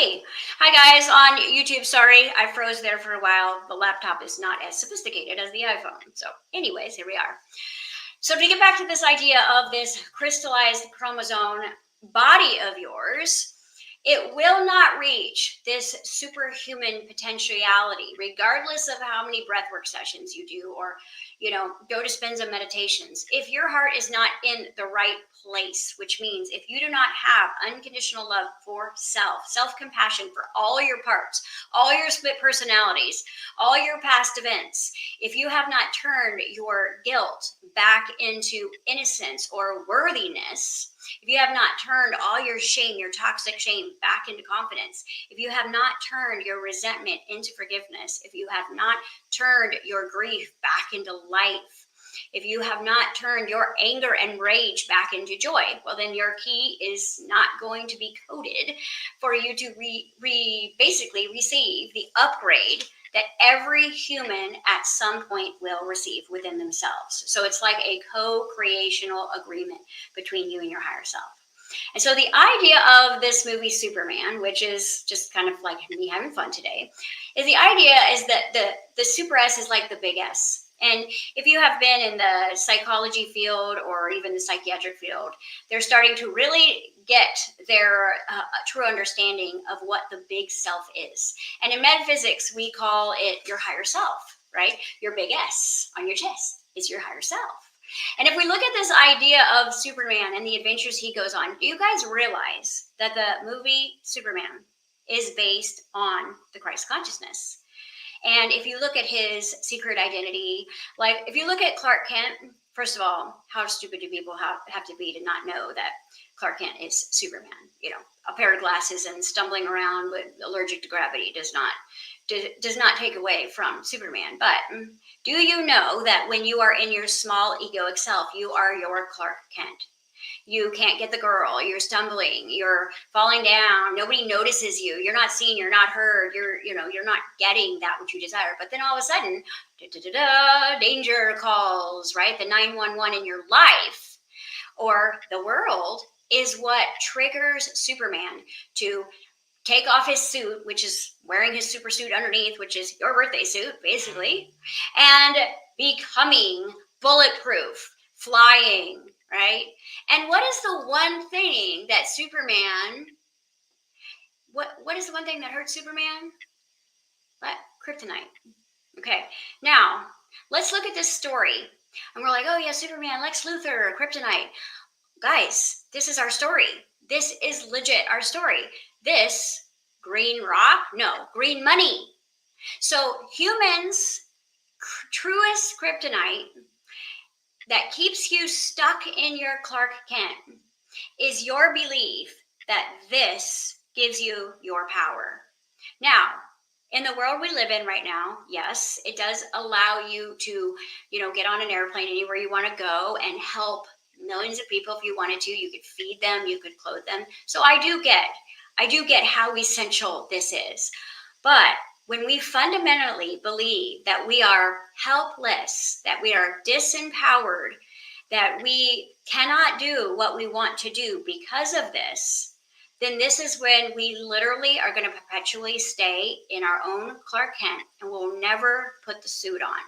Hey, hi guys on YouTube. Sorry, I froze there for a while. The laptop is not as sophisticated as the iPhone. So anyways, here we are. So to get back to this idea of this crystallized chromosome body of yours, it will not reach this superhuman potentiality, regardless of how many breathwork sessions you do or, go to spins and meditations. If your heart is not in the right place, which means if you do not have unconditional love for self-compassion for all your parts, all your split personalities, all your past events, if you have not turned your guilt back into innocence or worthiness, if you have not turned all your shame, your toxic shame, back into confidence, if you have not turned your resentment into forgiveness, if you have not turned your grief back into life, if you have not turned your anger and rage back into joy, well, then your key is not going to be coded for you to basically receive the upgrade that every human at some point will receive within themselves. So it's like a co-creational agreement between you and your higher self. And so the idea of this movie Superman, which is just kind of like me having fun today, is the idea is that the super S is like the big S. And if you have been in the psychology field or even the psychiatric field, they're starting to really get their true understanding of what the big self is. And in metaphysics, we call it your higher self, right? Your big S on your chest is your higher self. And if we look at this idea of Superman and the adventures he goes on, do you guys realize that the movie Superman is based on the Christ consciousness? And if you look at his secret identity, like if you look at Clark Kent, first of all, how stupid do people have to be to not know that Clark Kent is Superman? A pair of glasses and stumbling around with allergic to gravity does not take away from Superman. But do you know that when you are in your small egoic self, you are your Clark Kent? You can't get the girl, you're stumbling, you're falling down, nobody notices you, you're not seen, you're not heard, you're not getting that which you desire. But then all of a sudden, danger calls, right? The 911 in your life or the world is what triggers Superman to take off his suit, which is wearing his super suit underneath, which is your birthday suit, basically, and becoming bulletproof, flying, right? And what is the one thing that Superman, what is the one thing that hurts Superman? What? Kryptonite. Okay, now let's look at this story. And we're like, oh yeah, Superman, Lex Luthor, Kryptonite. Guys, this is our story. This is legit our story. This green rock, no, green money. So humans, truest kryptonite that keeps you stuck in your Clark Kent is your belief that this gives you your power. Now, in the world we live in right now, yes, it does allow you to, get on an airplane anywhere you want to go and help millions of people if you wanted to. You could feed them, you could clothe them. So I do get how essential this is. But when we fundamentally believe that we are helpless, that we are disempowered, that we cannot do what we want to do because of this, then this is when we literally are going to perpetually stay in our own Clark Kent and we'll never put the suit on.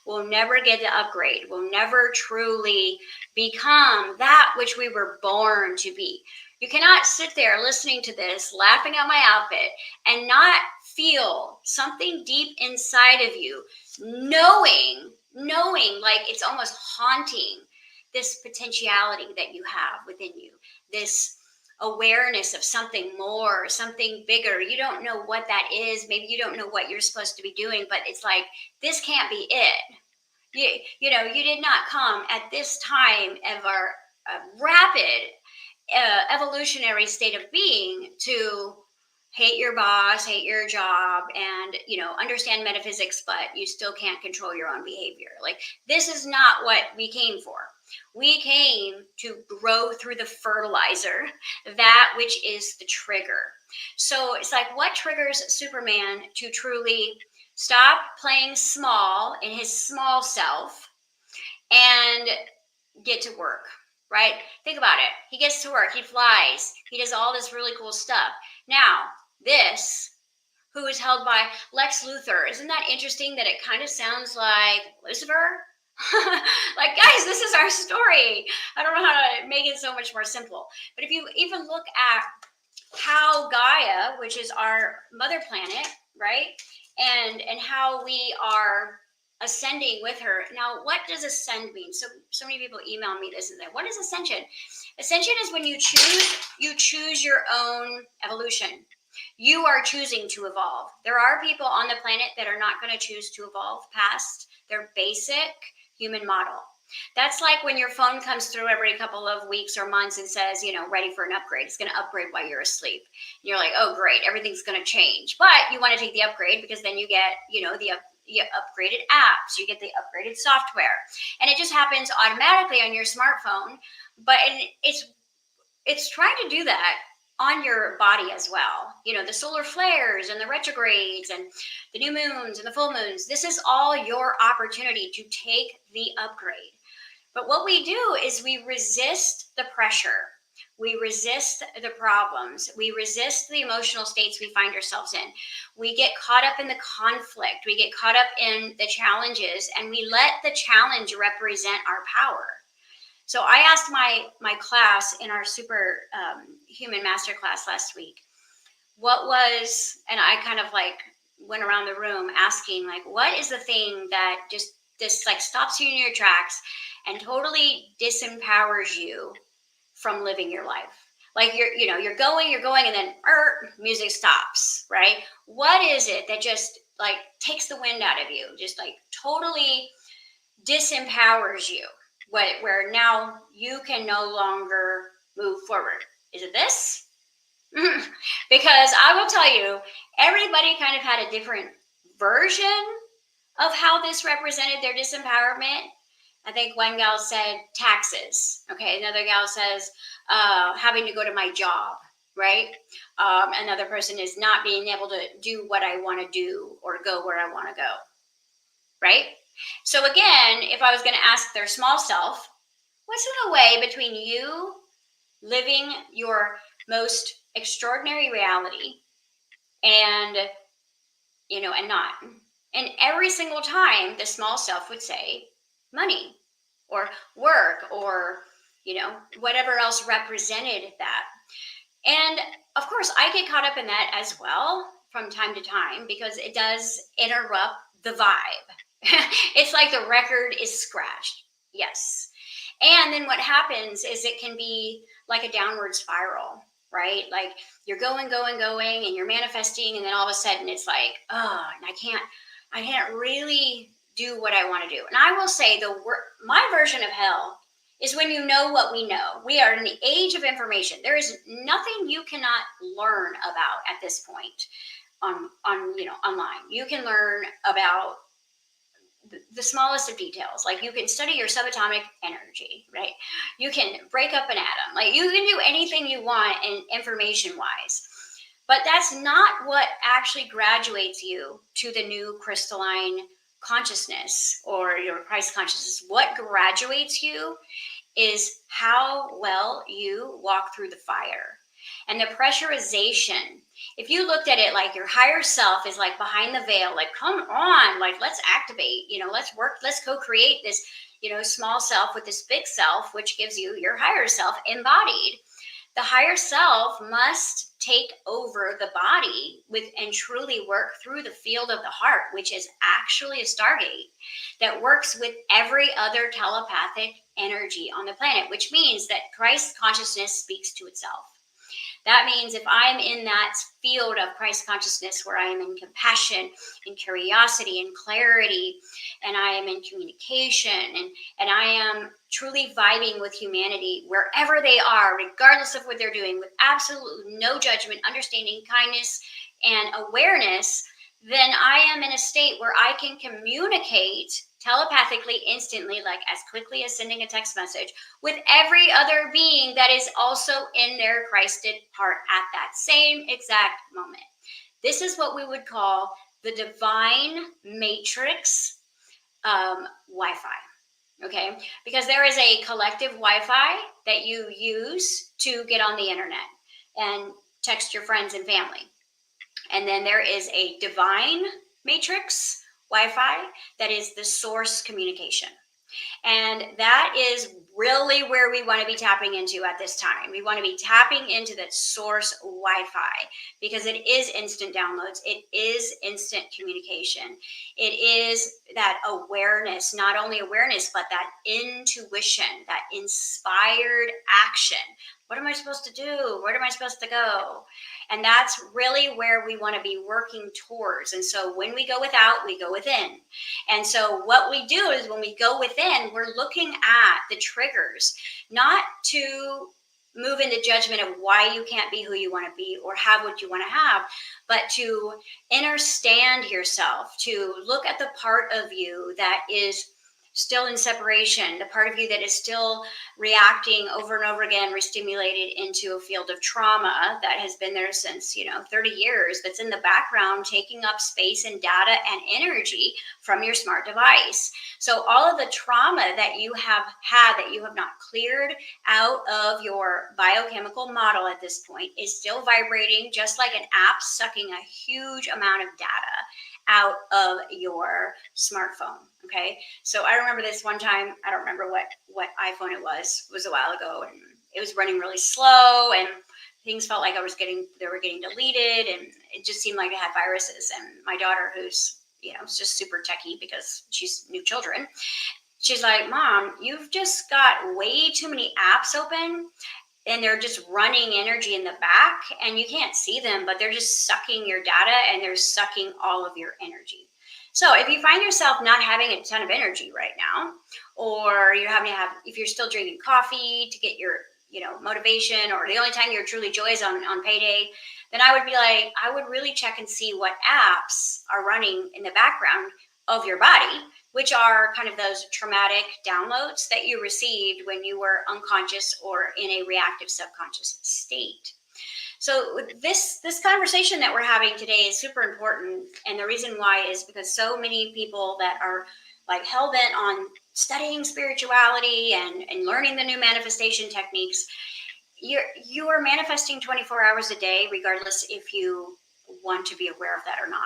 We'll never get the upgrade. We'll never truly become that which we were born to be. You cannot sit there listening to this, laughing at my outfit, and not feel something deep inside of you, knowing like it's almost haunting this potentiality that you have within you, this awareness of something more, something bigger. You don't know what that is. Maybe you don't know what you're supposed to be doing, but it's like, this can't be it. You did not come at this time of our rapid evolutionary state of being to hate your boss, hate your job, and understand metaphysics, but you still can't control your own behavior. Like, this is not what we came for. We came to grow through the fertilizer, that which is the trigger. So it's like, what triggers Superman to truly stop playing small in his small self and get to work? Right? Think about it. He gets to work, he flies, he does all this really cool stuff. Now, this, who is held by Lex Luthor. Isn't that interesting that it kind of sounds like Lucifer? Like, guys, this is our story. I don't know how to make it so much more simple. But if you even look at how Gaia, which is our mother planet, right? And how we are ascending with her. Now, what does ascend mean? So many people email me this and that. What is ascension? Ascension is when you choose your own evolution. You are choosing to evolve. There are people on the planet that are not going to choose to evolve past their basic human model. That's like when your phone comes through every couple of weeks or months and says, ready for an upgrade. It's going to upgrade while you're asleep. And you're like, oh, great, everything's going to change. But you want to take the upgrade because then you get, the upgraded apps, you get the upgraded software. And it just happens automatically on your smartphone. But it's trying to do that on your body as well. The solar flares and the retrogrades and the new moons and the full moons. This is all your opportunity to take the upgrade. But what we do is we resist the pressure. We resist the problems. We resist the emotional states we find ourselves in. We get caught up in the conflict. We get caught up in the challenges, and we let the challenge represent our power. So I asked my class in our super human master class last week, and I kind of like went around the room asking, like, what is the thing that just like stops you in your tracks and totally disempowers you from living your life? Like you're going, and then music stops, right? What is it that just like takes the wind out of you, just like totally disempowers you, where now you can no longer move forward? Is it this? Because I will tell you, everybody kind of had a different version of how this represented their disempowerment. I think one gal said taxes. Okay, another gal says having to go to my job, right? Another person is not being able to do what I want to do or go where I want to go, right? So again, if I was going to ask their small self, what's in the way between you living your most extraordinary reality and not? And every single time the small self would say money or work or whatever else represented that. And of course I get caught up in that as well from time to time, because it does interrupt the vibe. It's like the record is scratched. Yes. And then what happens is it can be like a downward spiral, right? Like you're going, and you're manifesting, and then all of a sudden it's like, oh, I can't really do what I want to do. And I will say my version of hell is when you know what we know. We are in the age of information. There is nothing you cannot learn about at this point on online. You can learn about the smallest of details. Like you can study your subatomic energy, right? You can break up an atom. Like you can do anything you want in information wise. But that's not what actually graduates you to the new crystalline consciousness or your Christ consciousness. What graduates you is how well you walk through the fire and the pressurization. If you looked at it like your higher self is like behind the veil, like, come on, like, let's activate, let's work, let's co-create this, small self with this big self, which gives you your higher self embodied. The higher self must take over the body and truly work through the field of the heart, which is actually a stargate that works with every other telepathic energy on the planet, which means that Christ consciousness speaks to itself. That means if I'm in that field of Christ consciousness where I am in compassion, in curiosity, in clarity, and I am in communication, and I am truly vibing with humanity wherever they are, regardless of what they're doing, with absolutely no judgment, understanding, kindness, and awareness, then I am in a state where I can communicate telepathically, instantly, like as quickly as sending a text message, with every other being that is also in their Christed part at that same exact moment. This is what we would call the divine matrix Wi-Fi. Okay, because there is a collective Wi-Fi that you use to get on the internet and text your friends and family. And then there is a divine matrix Wi-Fi that is the source communication. And that is really where we want to be tapping into at this time. We want to be tapping into that source Wi-Fi because it is instant downloads. It is instant communication. It is that awareness, not only awareness, but that intuition, that inspired action. What am I supposed to do? Where am I supposed to go? And that's really where we want to be working towards. And so when we go without, we go within. And so what we do is when we go within, we're looking at the triggers, not to move into judgment of why you can't be who you want to be or have what you want to have, but to understand yourself, to look at the part of you that is still in separation, the part of you that is still reacting over and over again, restimulated into a field of trauma that has been there since, 30 years, that's in the background, taking up space and data and energy from your smart device. So all of the trauma that you have had that you have not cleared out of your biochemical model at this point is still vibrating, just like an app sucking a huge amount of data out of your smartphone. Okay. So I remember this one time, I don't remember what iPhone it was a while ago, and it was running really slow and things felt like they were getting deleted, and it just seemed like it had viruses. And my daughter, who's, is just super techie because she's new children, she's like, Mom, you've just got way too many apps open and they're just running energy in the back and you can't see them, but they're just sucking your data and they're sucking all of your energy. So if you find yourself not having a ton of energy right now, or if you're still drinking coffee to get your, motivation, or the only time you're truly joy is on payday, then I would really check and see what apps are running in the background of your body, which are kind of those traumatic downloads that you received when you were unconscious or in a reactive subconscious state. So this conversation that we're having today is super important. And the reason why is because so many people that are like hell-bent on studying spirituality and learning the new manifestation techniques, you are manifesting 24 hours a day, regardless if you want to be aware of that or not.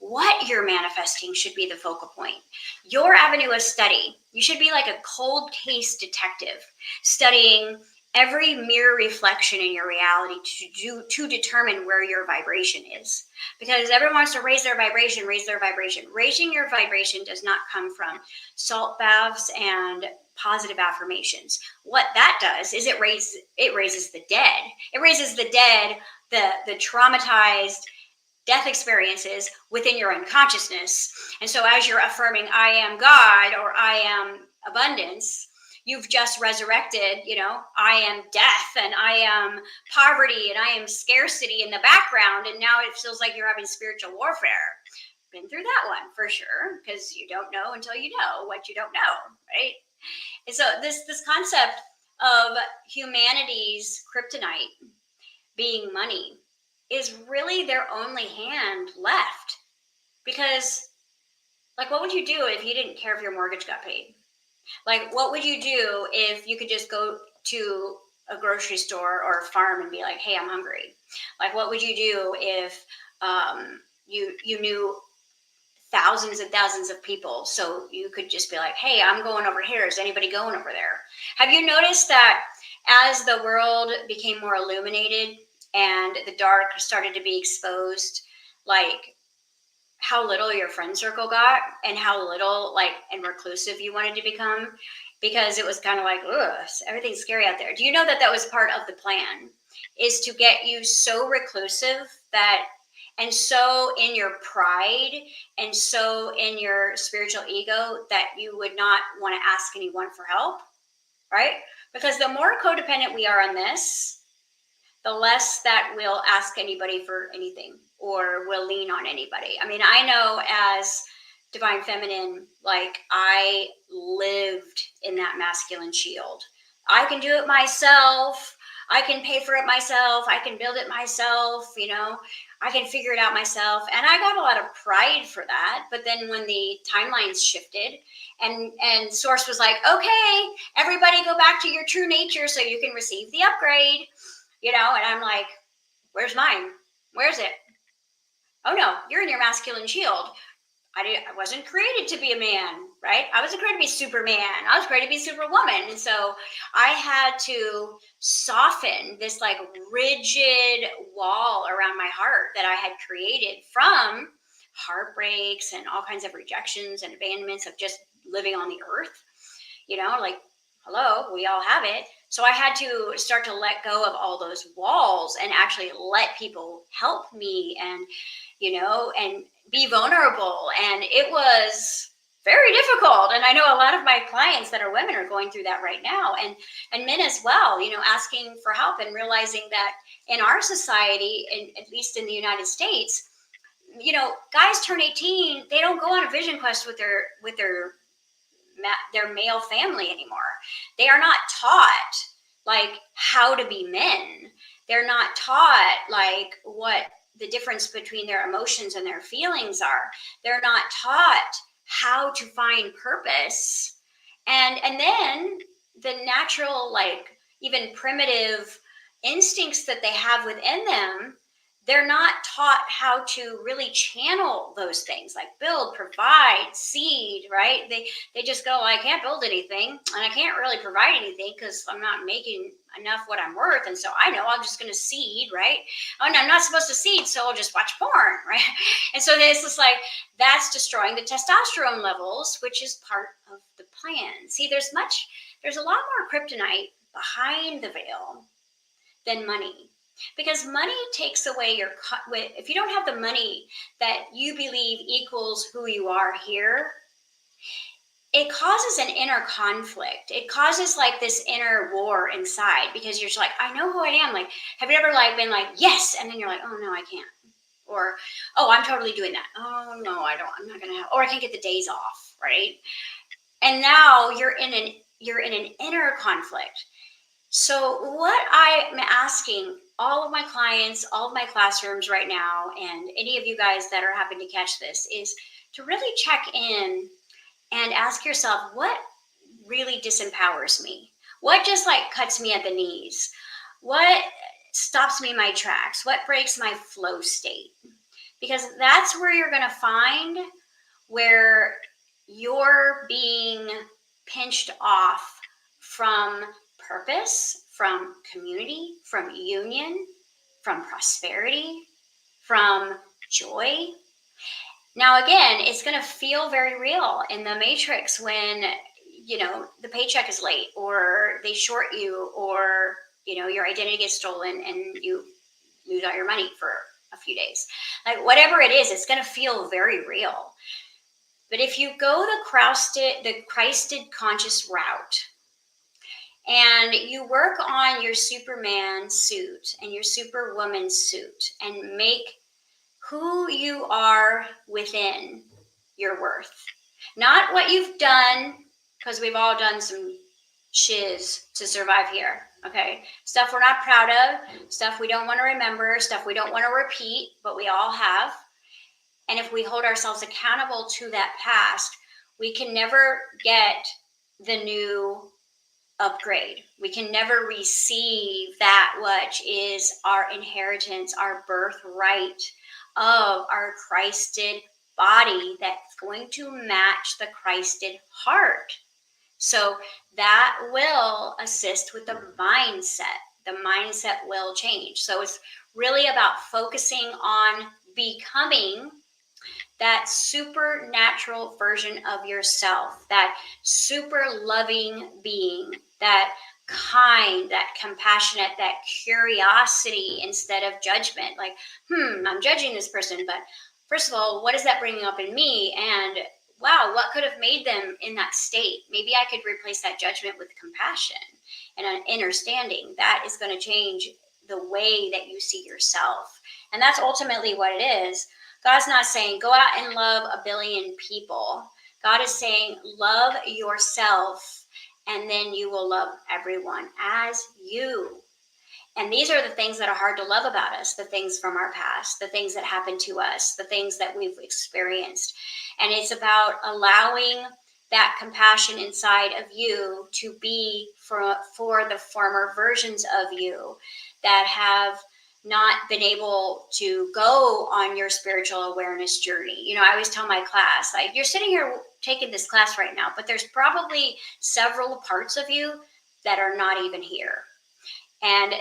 What you're manifesting should be the focal point. Your avenue of study. You should be like a cold case detective, studying every mirror reflection in your reality to determine where your vibration is. Because everyone wants to raise their vibration. Raising your vibration does not come from salt baths and positive affirmations. What that does is it raises the dead. It raises the dead, the traumatized death experiences within your unconsciousness. And so as you're affirming, I am God, or I am abundance, you've just resurrected, I am death, and I am poverty, and I am scarcity in the background. And now it feels like you're having spiritual warfare. Been through that one for sure, because you don't know until you know what you don't know, right? And so this concept of humanity's kryptonite being money is really their only hand left. Because, like, what would you do if you didn't care if your mortgage got paid? Like, what would you do if you could just go to a grocery store or a farm and be like, hey, I'm hungry? Like, what would you do if you knew thousands and thousands of people, so you could just be like, hey, I'm going over here. Is anybody going over there? Have you noticed that as the world became more illuminated and the dark started to be exposed, like how little your friend circle got and how little and reclusive you wanted to become, because it was kind of like, ugh, everything's scary out there. Do you know that was part of the plan, is to get you so reclusive and so in your pride and so in your spiritual ego that you would not want to ask anyone for help, right? Because the more codependent we are on this, the less that we'll ask anybody for anything or will lean on anybody. I mean, I know as divine feminine, like, I lived in that masculine shield. I can do it myself. I can pay for it myself. I can build it myself. I can figure it out myself. And I got a lot of pride for that. But then when the timelines shifted and Source was like, okay, everybody go back to your true nature so you can receive the upgrade. And I'm like, where's mine? Where's it? Oh no, you're in your masculine shield. I wasn't created to be a man, right? I wasn't created to be Superman. I was created to be Superwoman. And so I had to soften this like rigid wall around my heart that I had created from heartbreaks and all kinds of rejections and abandonments of just living on the earth. Like, hello, we all have it. So I had to start to let go of all those walls and actually let people help me and be vulnerable. And it was very difficult. And I know a lot of my clients that are women are going through that right now, and men as well, asking for help and realizing that in our society, and at least in the United States, guys turn 18, they don't go on a vision quest with their male family anymore. They are not taught like how to be men. They're not taught like what the difference between their emotions and their feelings are. They're not taught how to find purpose. And then the natural, like even primitive instincts that they have within them, they're not taught how to really channel those things, like build, provide, seed, right? They just go, I can't build anything and I can't really provide anything because I'm not making enough what I'm worth. And so I know I'm just going to seed, right? Oh, and I'm not supposed to seed, so I'll just watch porn, right? And so this is like, that's destroying the testosterone levels, which is part of the plan. See, there's a lot more kryptonite behind the veil than money. Because money takes away if you don't have the money that you believe equals who you are here, it causes an inner conflict. It causes like this inner war inside because you're just like, I know who I am. Like, have you ever like been like, yes, and then you're like, oh no, I can't. Or, oh, I'm totally doing that. Oh no, I don't. I'm not gonna have. Or I can't get the days off, right? And now you're in an inner conflict. So what I'm asking all of my clients, all of my classrooms right now, and any of you guys that are happy to catch this, is to really check in and ask yourself, what really disempowers me? What just like cuts me at the knees? What stops me in my tracks? What breaks my flow state? Because that's where you're going to find where you're being pinched off from purpose, from community, from union, from prosperity, from joy. Now, again, it's going to feel very real in the matrix when, the paycheck is late or they short you or, your identity gets stolen and you lose all your money for a few days. Like whatever it is, it's going to feel very real. But if you go the Christed conscious route, and you work on your Superman suit and your Superwoman suit and make who you are within your worth. Not what you've done, because we've all done some shiz to survive here, okay? Stuff we're not proud of, stuff we don't want to remember, stuff we don't want to repeat, but we all have. And if we hold ourselves accountable to that past, we can never get the new upgrade. We can never receive that which is our inheritance, our birthright of our Christed body that's going to match the Christed heart. So that will assist with the mindset. The mindset will change. So it's really about focusing on becoming that supernatural version of yourself, that super loving being, that kind, that compassionate, that curiosity instead of judgment. Like, I'm judging this person, but first of all, what is that bringing up in me? And wow, what could have made them in that state? Maybe I could replace that judgment with compassion and an understanding. That is going to change the way that you see yourself. And that's ultimately what it is. God's not saying go out and love a billion people. God is saying love yourself, and then you will love everyone as you. And these are the things that are hard to love about us, the things from our past, the things that happened to us, the things that we've experienced. And it's about allowing that compassion inside of you to be for the former versions of you that have not been able to go on your spiritual awareness journey. You know, I always tell my class, like, you're sitting here taking this class right now, but there's probably several parts of you that are not even here. And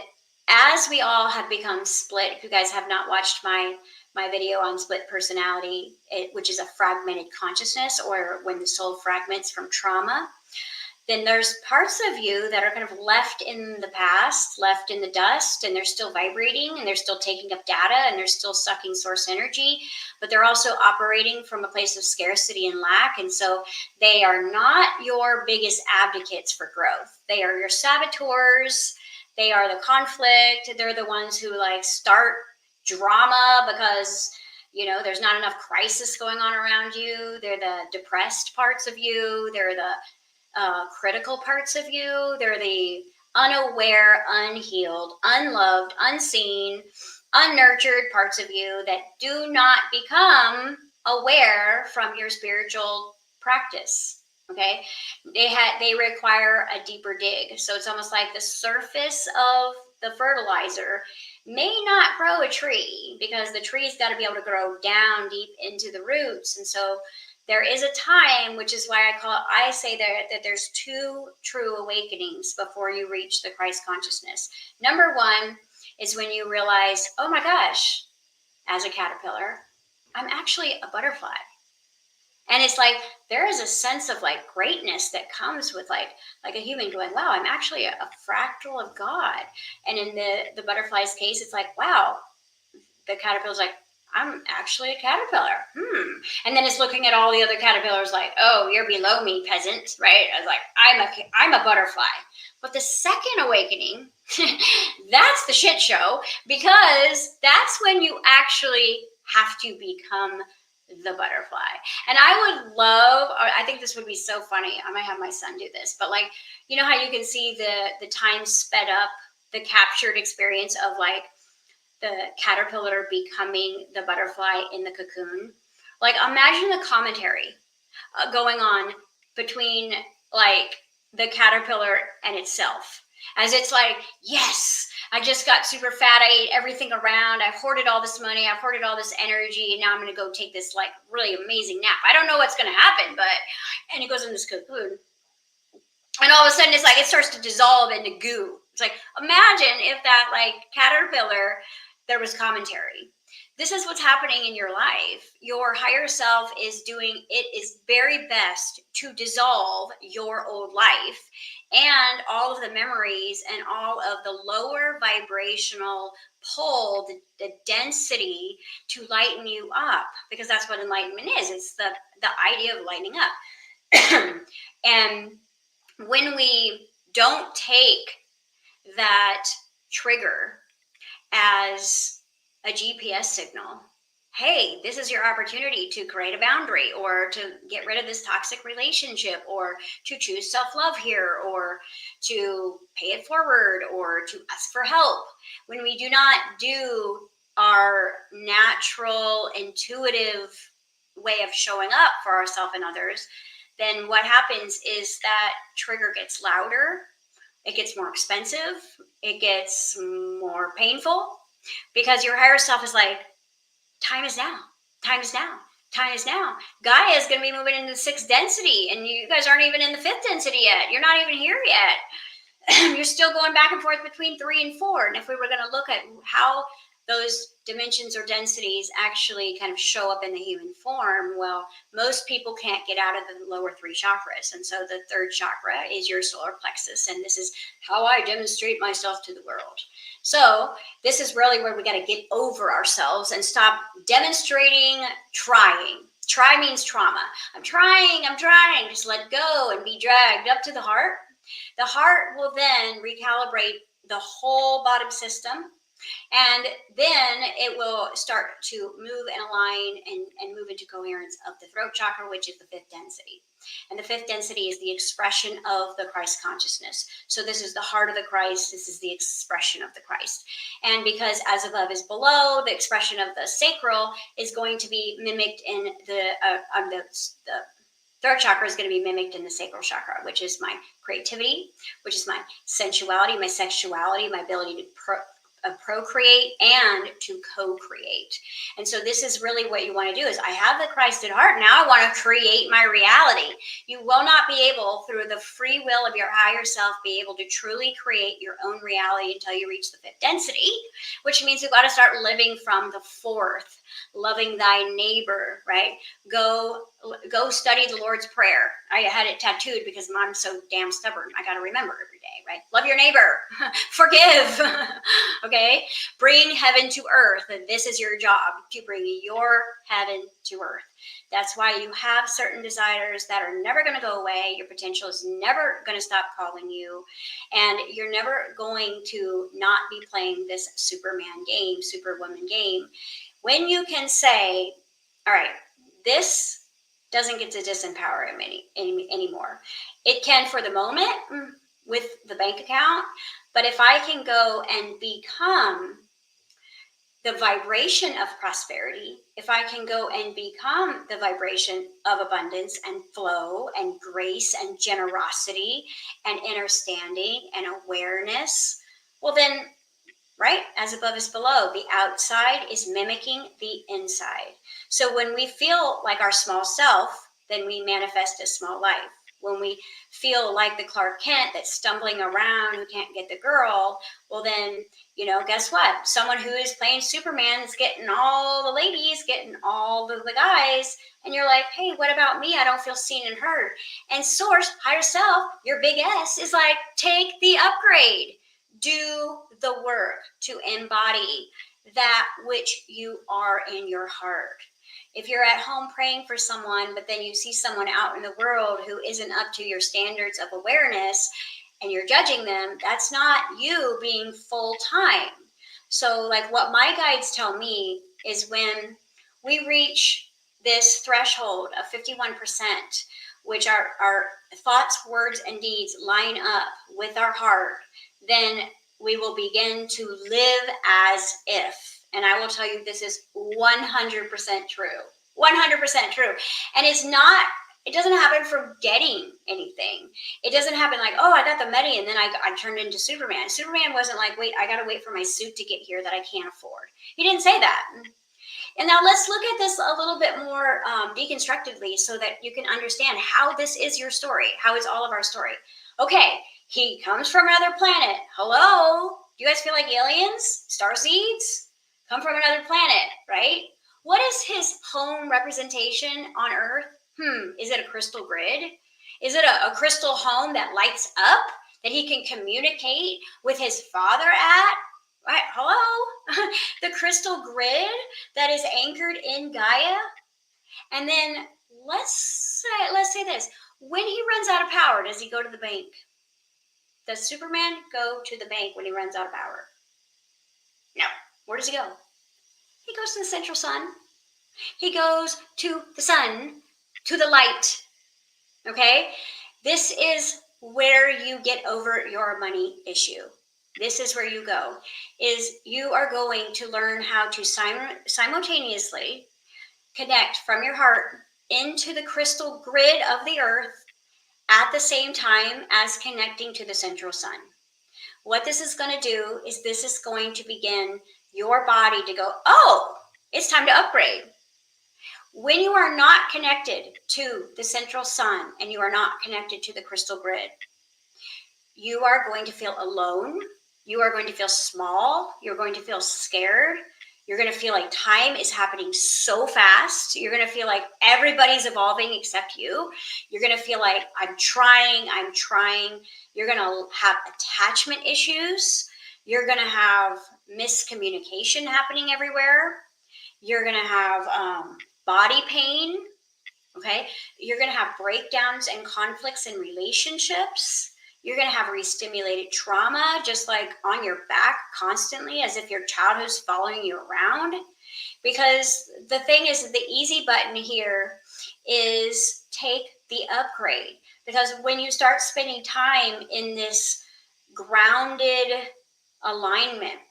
as we all have become split, if you guys have not watched my video on split personality, which is a fragmented consciousness, or when the soul fragments from trauma, then there's parts of you that are kind of left in the past, left in the dust, and they're still vibrating, and they're still taking up data, and they're still sucking source energy, but they're also operating from a place of scarcity and lack. And so they are not your biggest advocates for growth. They are your saboteurs. They are the conflict. They're the ones who like start drama because, you know, there's not enough crisis going on around you. They're the depressed parts of you. They're the critical parts of you. They're the unaware, unhealed, unloved, unseen, unnurtured parts of you that do not become aware from your spiritual practice. Okay, they require a deeper dig. So it's almost like the surface of the fertilizer may not grow a tree, because the tree's got to be able to grow down deep into the roots. And so there is a time, which is why I say that there's two true awakenings before you reach the Christ consciousness. Number one is when you realize, oh my gosh, as a caterpillar, I'm actually a butterfly. And it's like, there is a sense of like greatness that comes with like a human going, wow, I'm actually a fractal of God. And in the butterfly's case, it's like, wow, the caterpillar's like, I'm actually a caterpillar. And then it's looking at all the other caterpillars like, oh, you're below me, peasant, right? I was like, I'm a butterfly. But the second awakening, that's the shit show, because that's when you actually have to become the butterfly. And I would love, or I think this would be so funny, I might have my son do this, but like, you know how you can see the time sped up, the captured experience of like the caterpillar becoming the butterfly in the cocoon? Like, imagine the commentary going on between like the caterpillar and itself, as it's like, yes, I just got super fat, I ate everything around, I've hoarded all this money, I've hoarded all this energy, and now I'm going to go take this like really amazing nap. I don't know what's going to happen, but, and it goes in this cocoon, and all of a sudden it's like it starts to dissolve into goo. It's like, imagine if that like caterpillar, there was commentary. This is what's happening in your life. Your higher self is doing its very best to dissolve your old life and all of the memories and all of the lower vibrational pull, the density to lighten you up, because that's what enlightenment is. It's the idea of lightening up. And when we don't take that trigger as a GPS signal, hey, this is your opportunity to create a boundary, or to get rid of this toxic relationship, or to choose self-love here, or to pay it forward, or to ask for help. When we do not do our natural, intuitive way of showing up for ourselves and others, then what happens is that trigger gets louder, it gets more expensive, it gets more painful, because your higher self is like, time is now, time is now, time is now. Gaia is going to be moving into the 6th density, and you guys aren't even in the 5th density yet. You're not even here yet. You're still going back and forth between 3 and 4. And if we were going to look at how those dimensions or densities actually kind of show up in the human form, well, most people can't get out of the lower 3 chakras. And so the 3rd chakra is your solar plexus. And this is how I demonstrate myself to the world. So this is really where we got to get over ourselves and stop demonstrating trying. Try means trauma. I'm trying. Just let go and be dragged up to the heart. The heart will then recalibrate the whole bottom system. And then it will start to move and align and move into coherence of the throat chakra, which is the 5th density. And the 5th density is the expression of the Christ consciousness. So this is the heart of the Christ. This is the expression of the Christ. And because as above is below, the expression of the sacral is going to be mimicked in the 3rd chakra is going to be mimicked in the sacral chakra, which is my creativity, which is my sensuality, my sexuality, my ability to procreate and to co-create. And so this is really what you want to do is I have the Christ at heart. Now I want to create my reality. You will not be able, through the free will of your higher self, be able to truly create your own reality until you reach the fifth density, which means you've got to start living from the fourth, loving thy neighbor, right? Go study the Lord's Prayer. I had it tattooed because I'm so damn stubborn. I got to remember every day, right? Love your neighbor. Forgive. Okay? Bring heaven to earth. And this is your job, to bring your heaven to earth. That's why you have certain desires that are never going to go away. Your potential is never going to stop calling you. And you're never going to not be playing this Superman game, Superwoman game. When you can say, all right, this doesn't get to disempower him anymore. It can for the moment with the bank account, but if I can go and become the vibration of prosperity, if I can go and become the vibration of abundance and flow and grace and generosity and understanding and awareness, well then, right, as above is below, the outside is mimicking the inside. So when we feel like our small self, then we manifest a small life. When we feel like the Clark Kent that's stumbling around who can't get the girl, well then, guess what? Someone who is playing Superman is getting all the ladies, getting all the guys, and you're like, hey, what about me? I don't feel seen and heard. And source, higher self, your big S, is like, take the upgrade. Do the work to embody that which you are in your heart. If you're at home praying for someone, but then you see someone out in the world who isn't up to your standards of awareness and you're judging them, that's not you being full time. So like what my guides tell me is when we reach this threshold of 51%, which our thoughts, words, and deeds line up with our heart, then we will begin to live as if. And I will tell you, this is 100% true. 100% true. And it doesn't happen from getting anything. It doesn't happen like, oh, I got the Medi and then I turned into Superman. Superman wasn't like, wait, I got to wait for my suit to get here that I can't afford. He didn't say that. And now let's look at this a little bit more deconstructively so that you can understand how this is your story, how it's all of our story. Okay, he comes from another planet. Hello? Do you guys feel like aliens? Starseeds? Come from another planet, right? What is his home representation on Earth? Is it a crystal grid? Is it a crystal home that lights up that he can communicate with his father at? Right? Hello? The crystal grid that is anchored in Gaia. And then let's say this. When he runs out of power, does he go to the bank? Does Superman go to the bank when he runs out of power? No. Where does he go? He goes to the central sun. He goes to the sun, to the light. Okay? This is where you get over your money issue. This is where you go, is you are going to learn how to simultaneously connect from your heart into the crystal grid of the earth at the same time as connecting to the central sun. What this is going to do is this is going to begin your body to go, oh, it's time to upgrade. When you are not connected to the central sun and you are not connected to the crystal grid, you are going to feel alone. You are going to feel small. You're going to feel scared. You're going to feel like time is happening so fast. You're going to feel like everybody's evolving except you. You're going to feel like I'm trying. You're going to have attachment issues. You're going to have miscommunication happening everywhere. You're going to have body pain. Okay. You're going to have breakdowns and conflicts in relationships. You're going to have re-stimulated trauma, just like on your back constantly, as if your childhood's following you around. Because the thing is, the easy button here is take the upgrade. Because when you start spending time in this grounded alignment,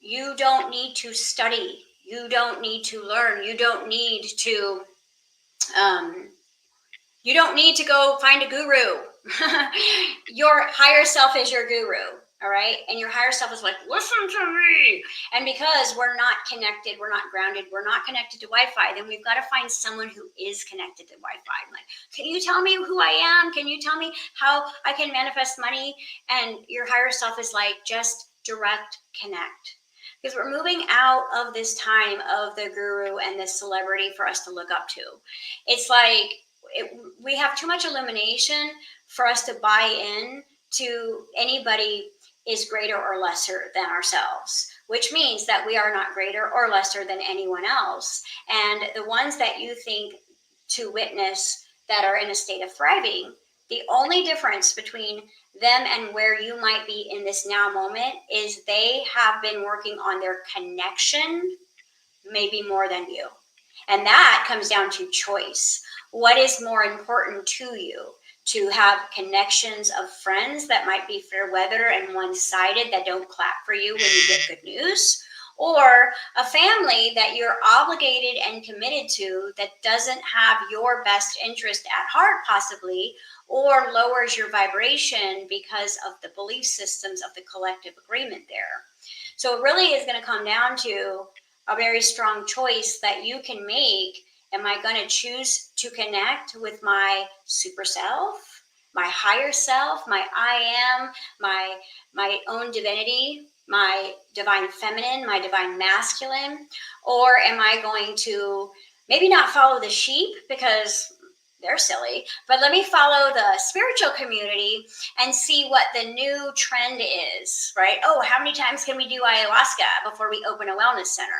you don't need to study. You don't need to learn. You don't need to go find a guru. Your higher self is your guru. All right. And your higher self is like, listen to me. And because we're not connected, we're not grounded, we're not connected to Wi-Fi, then we've got to find someone who is connected to Wi-Fi. I'm like, can you tell me who I am? Can you tell me how I can manifest money? And your higher self is like, just direct connect. Because we're moving out of this time of the guru and the celebrity for us to look up to. It's like we have too much illumination for us to buy in to anybody is greater or lesser than ourselves, which means that we are not greater or lesser than anyone else. And the ones that you think to witness that are in a state of thriving, the only difference between them and where you might be in this now moment is they have been working on their connection maybe more than you. And that comes down to choice. What is more important to you? To have connections of friends that might be fair weather and one-sided that don't clap for you when you get good news, or a family that you're obligated and committed to that doesn't have your best interest at heart possibly, or lowers your vibration because of the belief systems of the collective agreement there. So it really is going to come down to a very strong choice that you can make. Am I going to choose to connect with my super self, my higher self, my I am, my own divinity, my divine feminine, my divine masculine? Or am I going to maybe not follow the sheep because they're silly, but let me follow the spiritual community and see what the new trend is, right? Oh, how many times can we do ayahuasca before we open a wellness center?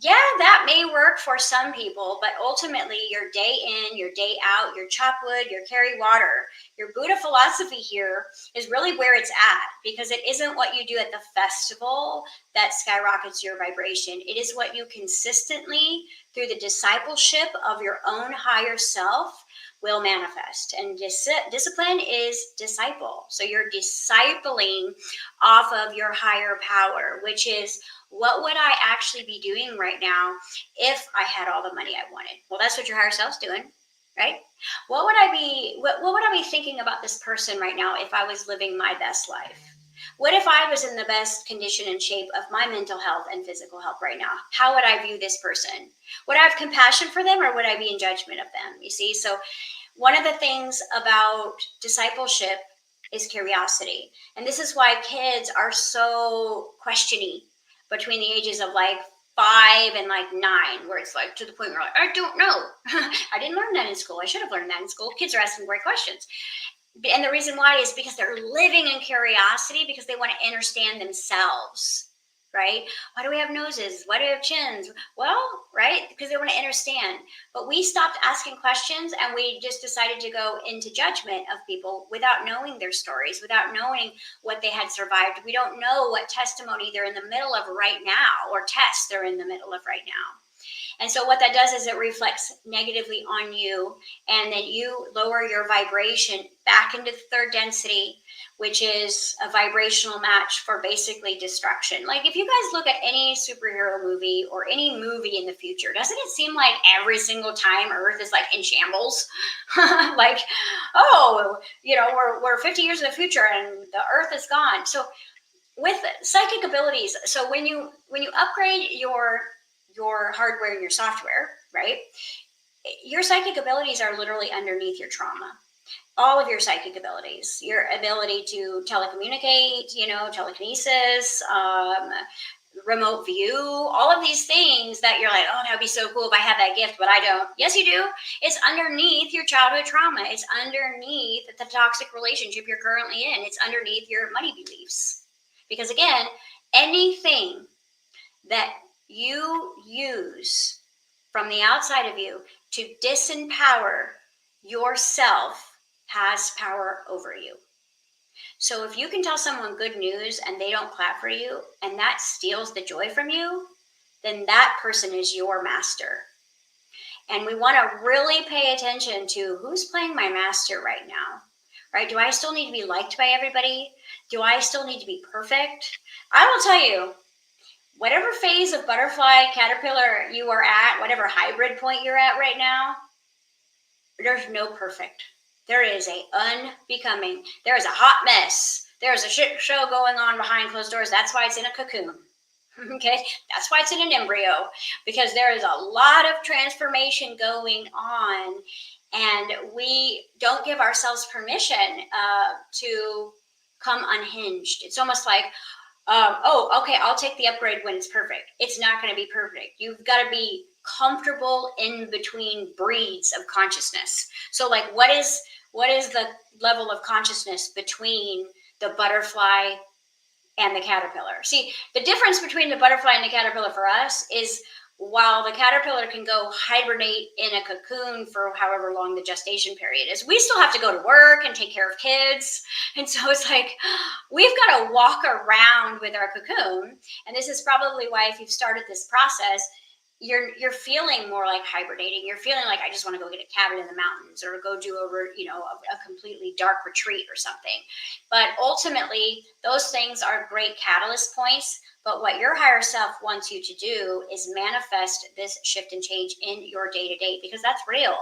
Yeah, that may work for some people, but ultimately your day in, your day out, your chop wood, your carry water, your Buddha philosophy here is really where it's at, because it isn't what you do at the festival that skyrockets your vibration. It is what you consistently, through the discipleship of your own higher self, will manifest. And discipline is disciple. So you're discipling off of your higher power, which is, what would I actually be doing right now if I had all the money I wanted? Well, that's what your higher self's doing, right? What would I be thinking about this person right now if I was living my best life? What if I was in the best condition and shape of my mental health and physical health right now? How would I view this person? Would I have compassion for them, or would I be in judgment of them? You see, so one of the things about discipleship is curiosity. And this is why kids are so questioning between the ages of like 5 and like 9, where it's like to the point where like, I don't know. I didn't learn that in school. I should have learned that in school. Kids are asking great questions. And the reason why is because they're living in curiosity, because they want to understand themselves, right? Why do we have noses? Why do we have chins? Well, right? Because they want to understand. But we stopped asking questions and we just decided to go into judgment of people without knowing their stories, without knowing what they had survived. We don't know what testimony they're in the middle of right now, or tests they're in the middle of right now. And so what that does is it reflects negatively on you, and then you lower your vibration back into the third density, which is a vibrational match for basically destruction. Like if you guys look at any superhero movie or any movie in the future, doesn't it seem like every single time Earth is like in shambles? Like, oh, we're 50 years in the future and the Earth is gone. So with psychic abilities, so when you upgrade your hardware and your software, right? Your psychic abilities are literally underneath your trauma. All of your psychic abilities, your ability to telecommunicate, telekinesis, remote view, all of these things that you're like, oh, that'd be so cool if I had that gift, but I don't. Yes, you do. It's underneath your childhood trauma. It's underneath the toxic relationship you're currently in. It's underneath your money beliefs. Because again, anything that you use from the outside of you to disempower yourself has power over you. So if you can tell someone good news and they don't clap for you, and that steals the joy from you, then that person is your master. And we want to really pay attention to who's playing my master right now, right? Do I still need to be liked by everybody? Do I still need to be perfect? I will tell you, whatever phase of butterfly, caterpillar you are at, whatever hybrid point you're at right now, there's no perfect. There is a unbecoming. There is a hot mess. There's a shit show going on behind closed doors. That's why it's in a cocoon. Okay, that's why it's in an embryo, because there is a lot of transformation going on, and we don't give ourselves permission to come unhinged. It's almost like, oh, okay, I'll take the upgrade when it's perfect. It's not going to be perfect. You've got to be comfortable in between breeds of consciousness. So, like, what is the level of consciousness between the butterfly and the caterpillar? See, the difference between the butterfly and the caterpillar for us is, while the caterpillar can go hibernate in a cocoon for however long the gestation period is, we still have to go to work and take care of kids. And so it's like, we've got to walk around with our cocoon. And this is probably why, if you've started this process, you're feeling more like hibernating. You're feeling like, I just want to go get a cabin in the mountains, or go do a completely dark retreat or something. But ultimately, those things are great catalyst points. But what your higher self wants you to do is manifest this shift and change in your day-to-day, because that's real.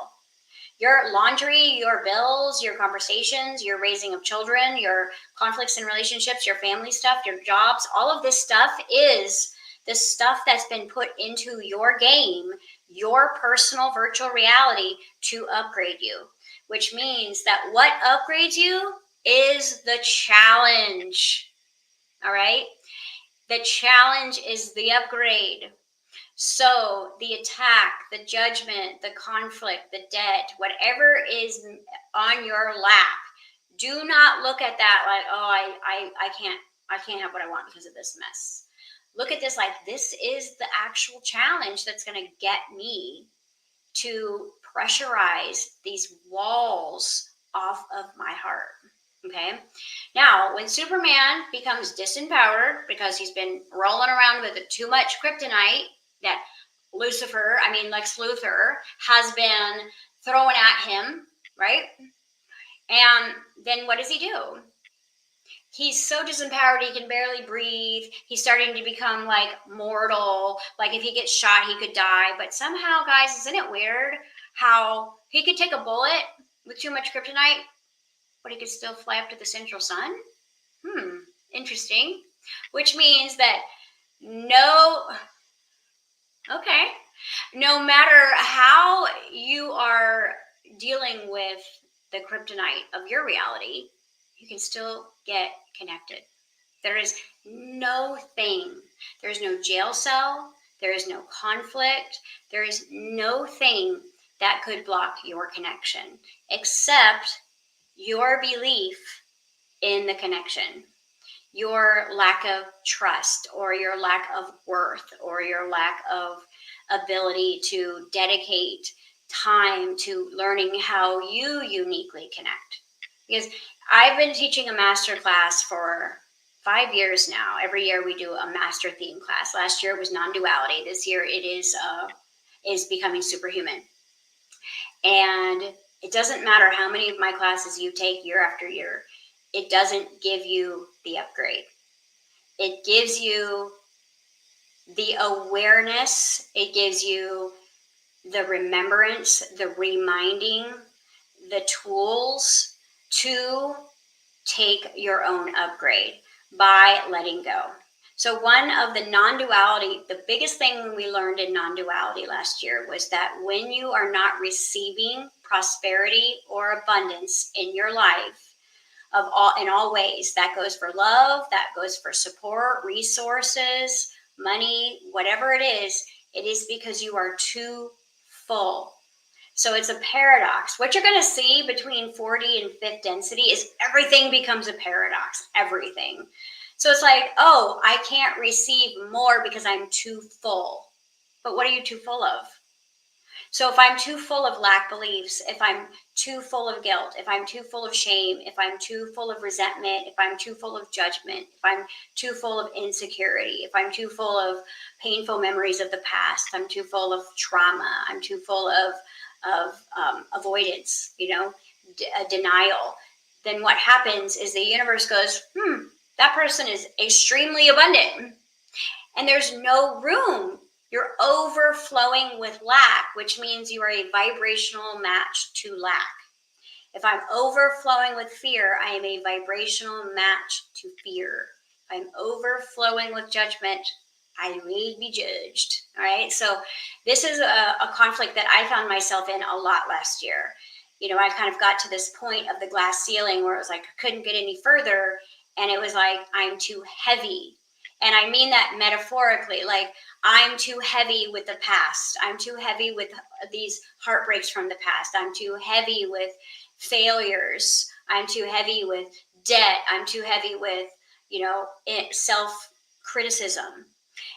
Your laundry, your bills, your conversations, your raising of children, your conflicts in relationships, your family stuff, your jobs, all of this stuff is the stuff that's been put into your game, your personal virtual reality, to upgrade you. Which means that what upgrades you is the challenge. All right? The challenge is the upgrade. So the attack, the judgment, the conflict, the debt, whatever is on your lap, do not look at that like, oh, I can't have what I want because of this mess. Look at this like, this is the actual challenge that's going to get me to pressurize these walls off of my heart. Okay. Now, when Superman becomes disempowered because he's been rolling around with too much kryptonite that Lex Luthor, has been throwing at him, right? And then what does he do? He's so disempowered, he can barely breathe. He's starting to become like mortal. Like, if he gets shot, he could die. But somehow, guys, isn't it weird how he could take a bullet with too much kryptonite, but he could still fly up to the central sun? Interesting. Which means that no matter how you are dealing with the kryptonite of your reality, you can still get connected. There is no thing. There is no jail cell. There is no conflict. There is no thing that could block your connection, except your belief in the connection, your lack of trust, or your lack of worth, or your lack of ability to dedicate time to learning how you uniquely connect. Because I've been teaching a master class for 5 years now. Every year we do a master theme class. Last year it was non-duality. This year it is becoming superhuman. And it doesn't matter how many of my classes you take year after year. It doesn't give you the upgrade. It gives you the awareness. It gives you the remembrance, the reminding, the tools to take your own upgrade by letting go. So one of the non-duality, the biggest thing we learned in non-duality last year was that when you are not receiving prosperity or abundance in your life, in all ways, that goes for love, that goes for support, resources, money, whatever it is because you are too full. So it's a paradox. What you're going to see between 4D and 5th density is everything becomes a paradox, everything. So it's like, oh, I can't receive more because I'm too full. But what are you too full of? So if I'm too full of lack beliefs, if I'm too full of guilt, if I'm too full of shame, if I'm too full of resentment, if I'm too full of judgment, if I'm too full of insecurity, if I'm too full of painful memories of the past, I'm too full of trauma, I'm too full of avoidance, denial, then what happens is the universe goes, that person is extremely abundant and there's no room. You're overflowing with lack, which means you are a vibrational match to lack. If I'm overflowing with fear, I am a vibrational match to fear. If I'm overflowing with judgment, I may be judged. All right. So this is a conflict that I found myself in a lot last year. I kind of got to this point of the glass ceiling where it was like I couldn't get any further. And it was like, I'm too heavy. And I mean that metaphorically, like I'm too heavy with the past. I'm too heavy with these heartbreaks from the past. I'm too heavy with failures. I'm too heavy with debt. I'm too heavy with, self-criticism.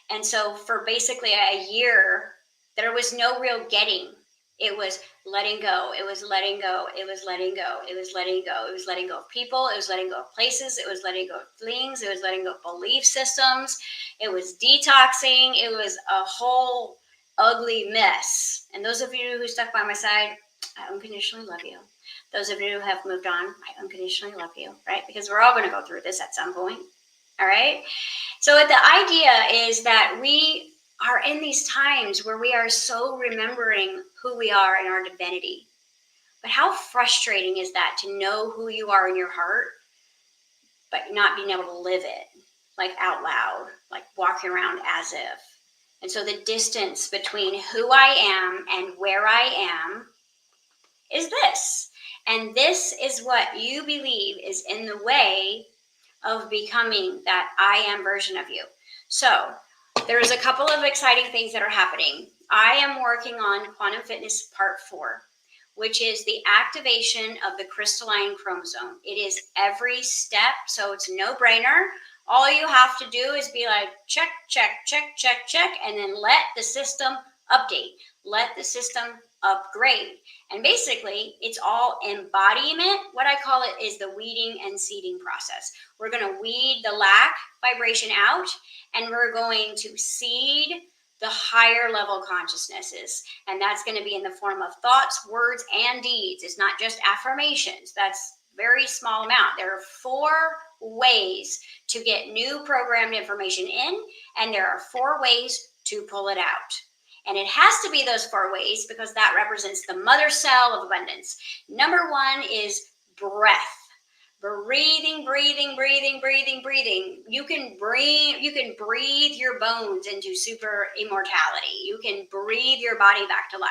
And so for basically a year, there was no real getting. It was letting go. It was letting go. It was letting go. It was letting go. It was letting go of people. It was letting go of places. It was letting go of things. It was letting go of belief systems. It was detoxing. It was a whole ugly mess. And those of you who stuck by my side, I unconditionally love you. Those of you who have moved on, I unconditionally love you, right? Because we're all going to go through this at some point. All right. So the idea is that we are in these times where we are so remembering who we are in our divinity. But how frustrating is that to know who you are in your heart, but not being able to live it, like out loud, like walking around as if. And so the distance between who I am and where I am is this. And this is what you believe is in the way of becoming that I am version of you. So there's a couple of exciting things that are happening. I am working on Quantum Fitness Part 4, which is the activation of the crystalline chromosome. It is every step, so it's a no-brainer. All you have to do is be like, check, check, check, check, check, and then let the system update. Let the system upgrade. And basically, it's all embodiment. What I call it is the weeding and seeding process. We're going to weed the lack vibration out, and we're going to seed the higher level consciousnesses. And that's going to be in the form of thoughts, words, and deeds. It's not just affirmations. That's very small amount. There are 4 ways to get new programmed information in, and there are 4 ways to pull it out. And it has to be those 4 ways because that represents the mother cell of abundance. Number 1 is breath. Breathing, breathing, breathing, breathing, breathing. You can breathe your bones into super immortality. You can breathe your body back to life.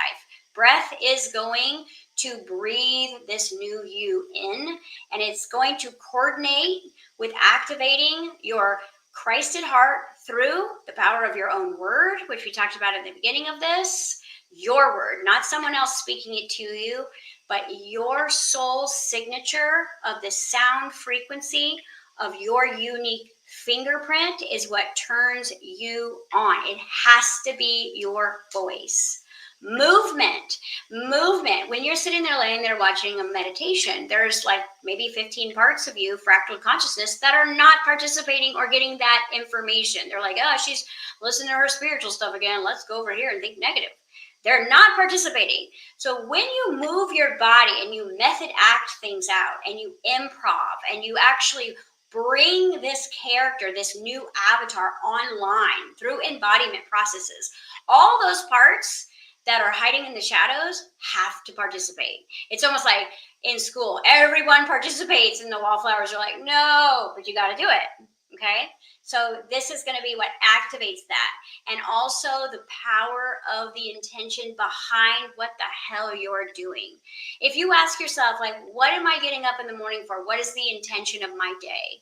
Breath is going to breathe this new you in, and it's going to coordinate with activating your Christed heart through the power of your own word, which we talked about at the beginning of this. Your word, not someone else speaking it to you, but your soul's signature of the sound frequency of your unique fingerprint is what turns you on. It has to be your voice. Movement. When you're sitting there laying there watching a meditation, there's like maybe 15 parts of you, fractal consciousness, that are not participating or getting that information. They're like, oh, she's listening to her spiritual stuff again. Let's go over here and think negative. They're not participating. So when you move your body and you method act things out and you improv and you actually bring this character, this new avatar online through embodiment processes, all those parts that are hiding in the shadows have to participate. It's almost like in school, everyone participates and the wallflowers are like, no, but you got to do it. Okay. So this is going to be what activates that. And also the power of the intention behind what the hell you're doing. If you ask yourself, like, what am I getting up in the morning for? What is the intention of my day?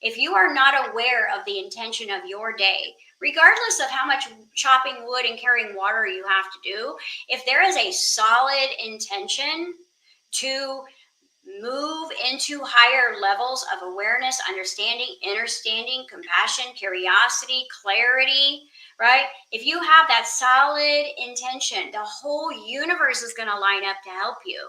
If you are not aware of the intention of your day, regardless of how much chopping wood and carrying water you have to do, if there is a solid intention to move into higher levels of awareness, understanding, understanding, compassion, curiosity, clarity, right? If you have that solid intention, the whole universe is going to line up to help you.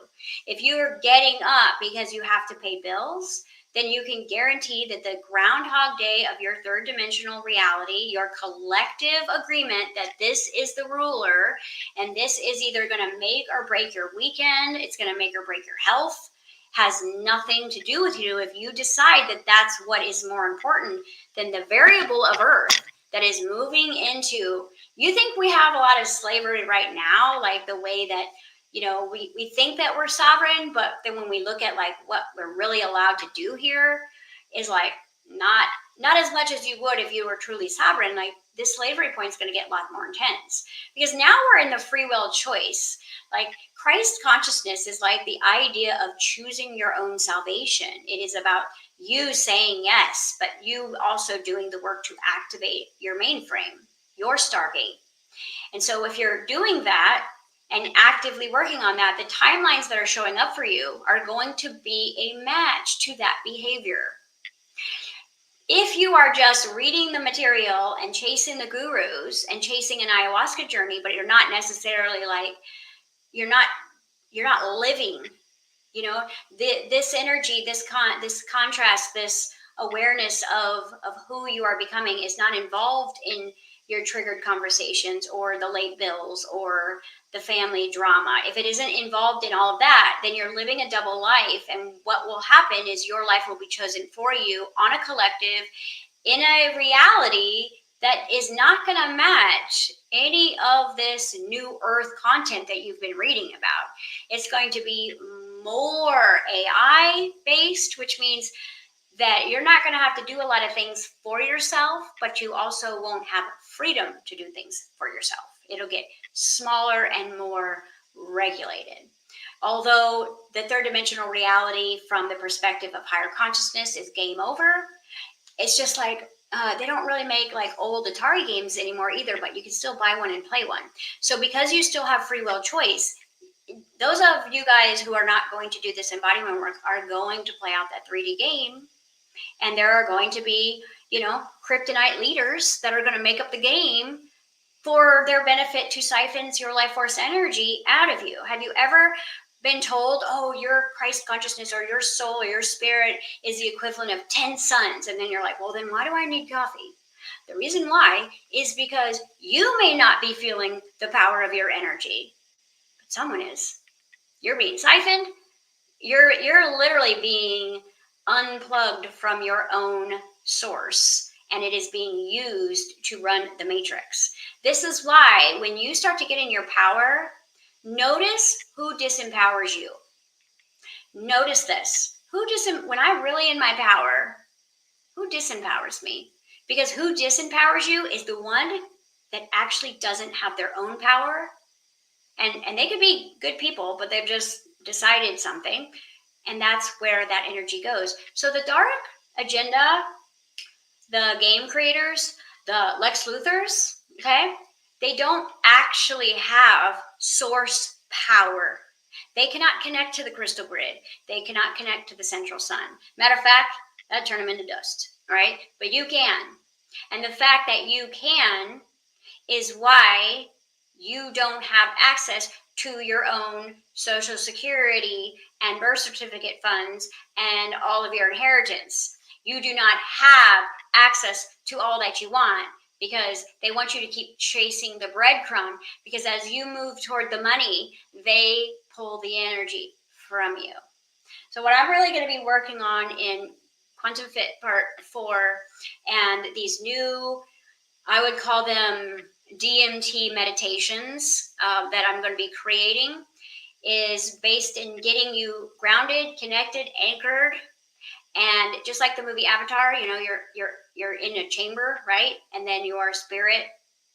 If you're getting up because you have to pay bills, then you can guarantee that the groundhog day of your third dimensional reality, your collective agreement that this is the ruler and this is either going to make or break your weekend, it's going to make or break your health, has nothing to do with you if you decide that that's what is more important than the variable of earth that is moving into. You think we have a lot of slavery right now, like the way that we think that we're sovereign, but then when we look at like what we're really allowed to do here is like not as much as you would if you were truly sovereign. Like this slavery point is going to get a lot more intense because now we're in the free will choice. Like Christ consciousness is like the idea of choosing your own salvation. It is about you saying yes, but you also doing the work to activate your mainframe, your Stargate. And so if you're doing that and actively working on that, the timelines that are showing up for you are going to be a match to that behavior. If you are just reading the material and chasing the gurus and chasing an ayahuasca journey, but you're not necessarily like, you're not living, this energy, this contrast, this awareness of who you are becoming is not involved in your triggered conversations or the late bills or the family drama. If it isn't involved in all of that, then you're living a double life. And what will happen is your life will be chosen for you on a collective in a reality that is not going to match any of this new earth content that you've been reading about. It's going to be more AI based, which means that you're not going to have to do a lot of things for yourself, but you also won't have freedom to do things for yourself. It'll get smaller and more regulated. Although the third dimensional reality from the perspective of higher consciousness is game over, it's just like they don't really make like old Atari games anymore either, but you can still buy one and play one. So because you still have free will choice, those of you guys who are not going to do this embodiment work are going to play out that 3D game. And there are going to be, Kryptonite leaders that are going to make up the game for their benefit to siphon your life force energy out of you. Have you ever been told, oh, your Christ consciousness or your soul or your spirit is the equivalent of 10 suns? And then you're like, well, then why do I need coffee? The reason why is because you may not be feeling the power of your energy, but someone is. You're being siphoned. You're literally being unplugged from your own source, and it is being used to run the matrix. This is why when you start to get in your power, notice who disempowers you. Notice this. When I'm really in my power, who disempowers me? Because who disempowers you is the one that actually doesn't have their own power. And they could be good people, but they've just decided something. And that's where that energy goes. So the dark agenda, the game creators, the Lex Luthors, okay, they don't actually have source power. They cannot connect to the crystal grid. They cannot connect to the central sun. Matter of fact, that'd turn them into dust, right? But you can. And the fact that you can is why you don't have access to your own Social Security and birth certificate funds and all of your inheritance. You do not have access to all that you want because they want you to keep chasing the breadcrumb, because as you move toward the money, they pull the energy from you. So what I'm really going to be working on in Quantum Fit Part 4 and these new, I would call them DMT meditations that I'm going to be creating is based in getting you grounded, connected, anchored, and just like the movie Avatar, you're in a chamber, right? And then your spirit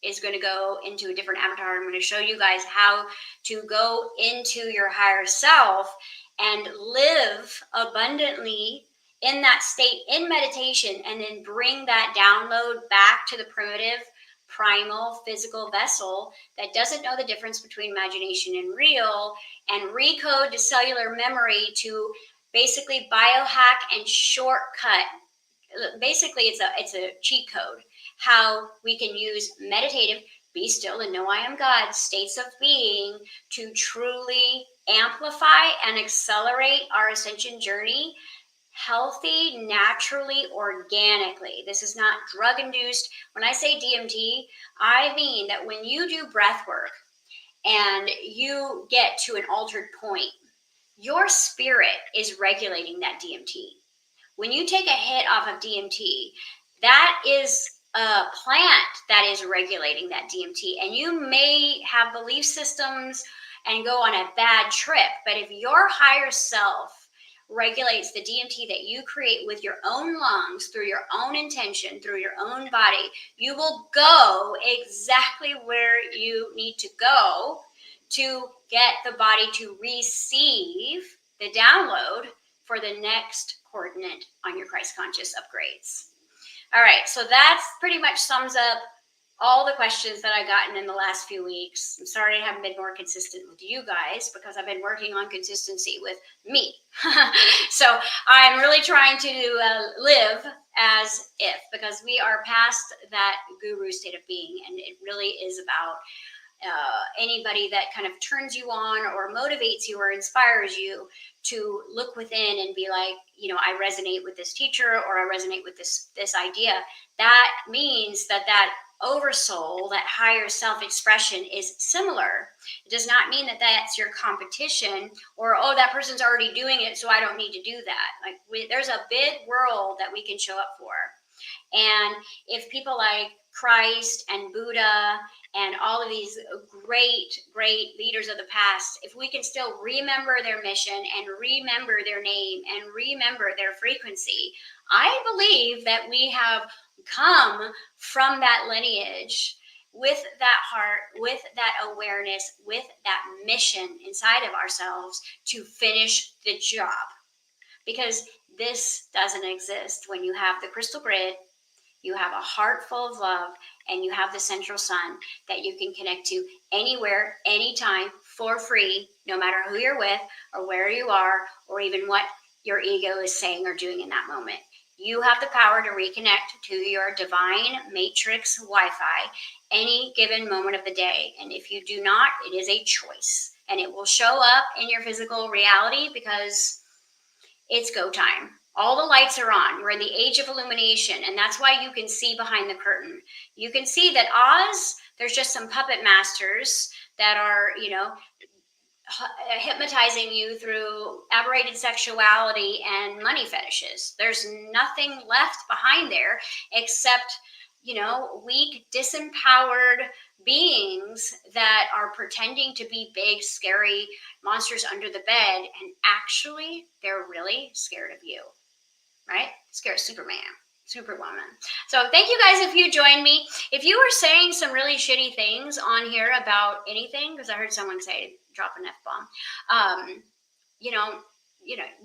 is going to go into a different avatar. I'm going to show you guys how to go into your higher self and live abundantly in that state in meditation, and then bring that download back to the primitive, primal, physical vessel that doesn't know the difference between imagination and real, and recode the cellular memory to basically biohack and shortcut. Basically, it's a cheat code, how we can use meditative, be still and know I am God states of being to truly amplify and accelerate our ascension journey healthy, naturally, organically. This is not drug induced. When I say DMT, I mean that when you do breath work and you get to an altered point, your spirit is regulating that DMT. When you take a hit off of DMT, that is a plant that is regulating that DMT. And you may have belief systems and go on a bad trip. But if your higher self regulates the DMT that you create with your own lungs, through your own intention, through your own body, you will go exactly where you need to go to get the body to receive the download for the next coordinate on your Christ conscious upgrades. All right, so that's pretty much sums up all the questions that I've gotten in the last few weeks. I'm sorry I haven't been more consistent with you guys because I've been working on consistency with me. So I'm really trying to live as if, because we are past that guru state of being, and it really is about anybody that kind of turns you on or motivates you or inspires you to look within and be like, I resonate with this teacher, or I resonate with this idea. That means that oversoul, that higher self-expression is similar. It does not mean that that's your competition, or, oh, that person's already doing it, so I don't need to do that. Like, there's a big world that we can show up for. And if people like Christ and Buddha and all of these great leaders of the past, if we can still remember their mission and remember their name and remember their frequency, I believe that we have come from that lineage with that heart, with that awareness, with that mission inside of ourselves to finish the job. Because this doesn't exist when you have the crystal grid, you have a heart full of love, and you have the central sun that you can connect to anywhere, anytime, for free, no matter who you're with or where you are, or even what your ego is saying or doing in that moment. You have the power to reconnect to your divine matrix Wi-Fi any given moment of the day. And if you do not, it is a choice. And it will show up in your physical reality because it's go time. All the lights are on. We're in the age of illumination, and that's why you can see behind the curtain. You can see that Oz, there's just some puppet masters that are, hypnotizing you through aberrated sexuality and money fetishes. There's nothing left behind there except, weak, disempowered beings that are pretending to be big, scary monsters under the bed, and actually, they're really scared of you. Right? Scared of Superwoman. So thank you guys if you joined me. If you were saying some really shitty things on here about anything, because I heard someone say drop an F-bomb,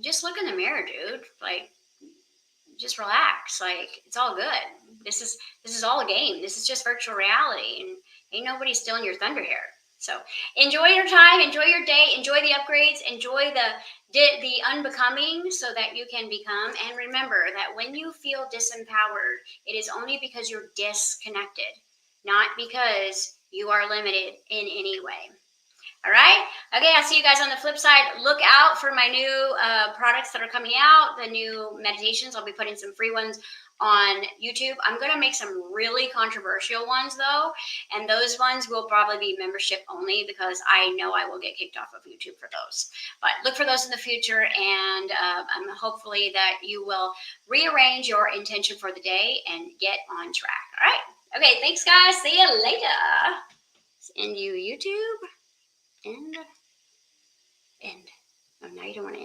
just look in the mirror, dude. Like, just relax. Like, it's all good. This is all a game. This is just virtual reality, and ain't nobody stealing your thunder here. So enjoy your time, enjoy your day, enjoy the upgrades, enjoy the unbecoming so that you can become. And remember that when you feel disempowered, it is only because you're disconnected, not because you are limited in any way. All right. Okay. I'll see you guys on the flip side. Look out for my new products that are coming out, the new meditations. I'll be putting some free ones on YouTube. I'm going to make some really controversial ones though. And those ones will probably be membership only because I know I will get kicked off of YouTube for those. But look for those in the future. And I'm hopefully that you will rearrange your intention for the day and get on track. All right. Okay. Thanks guys. See you later. End you YouTube. End. Oh, now you don't want to end.